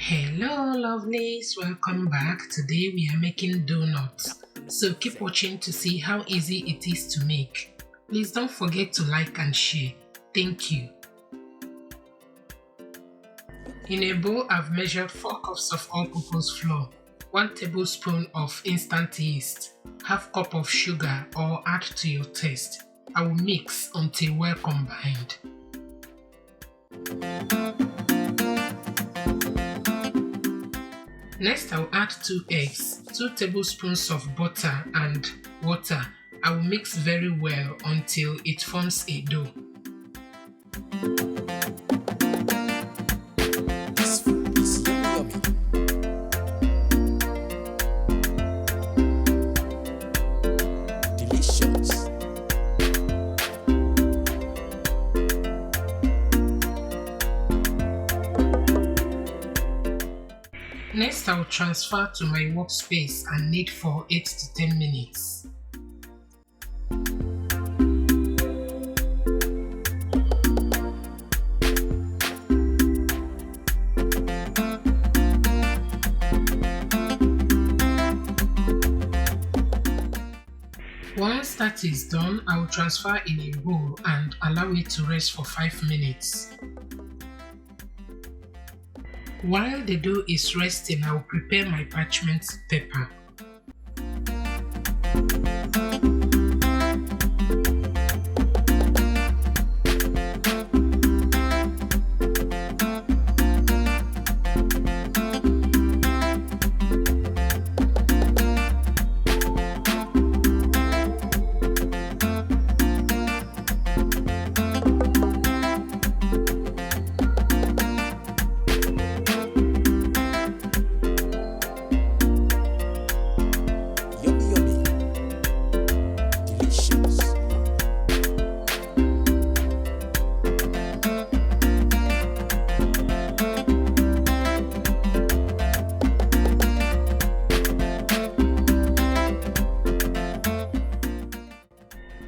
Hello lovelies, welcome back. Today we are making donuts, so keep watching to see how easy it is to make. Please don't forget to like and share. Thank you. In a bowl I've measured 4 cups of all-purpose flour, 1 tablespoon of instant yeast, half cup of sugar or add to your taste. I will mix until well combined. Next, I'll add 2 eggs, 2 tablespoons of butter and water. I will mix very well until it forms a dough. This food is yummy. Delicious. Next, I'll transfer to my workspace and knead for 8 to 10 minutes. Once that is done, I will transfer in a bowl and allow it to rest for 5 minutes. While the dough is resting, I will prepare my parchment paper.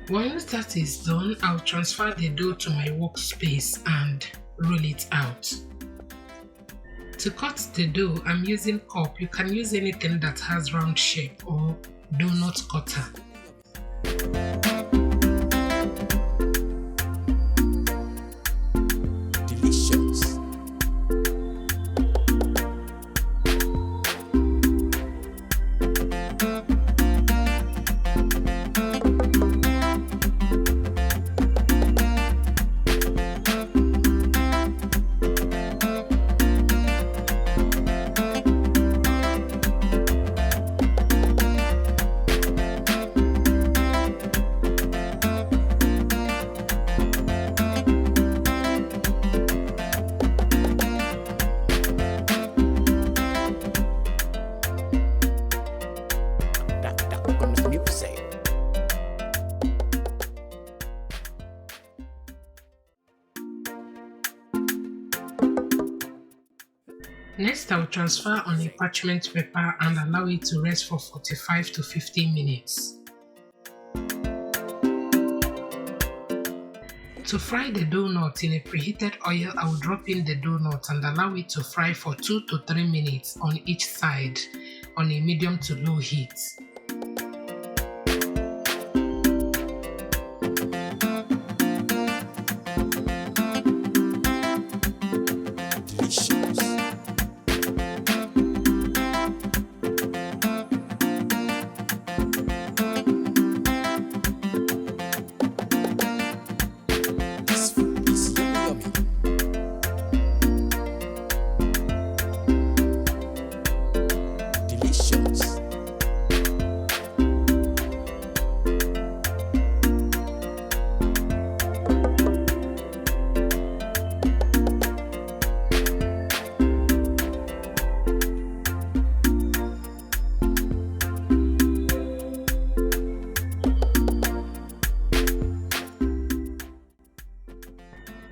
Once that is done, I'll transfer the dough to my workspace and roll it out. To cut the dough, I'm using cup. You can use anything that has round shape or donut cutter. Delicious. Next, I'll transfer on a parchment paper and allow it to rest for 45 to 50 minutes. To fry the donut in a preheated oil, I will drop in the donut and allow it to fry for 2 to 3 minutes on each side on a medium to low heat.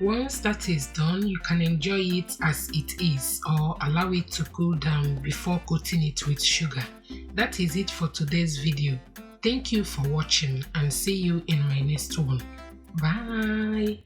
Once that is done, you can enjoy it as it is or allow it to cool down before coating it with sugar. That is it for today's video. Thank you for watching and see you in my next one. Bye.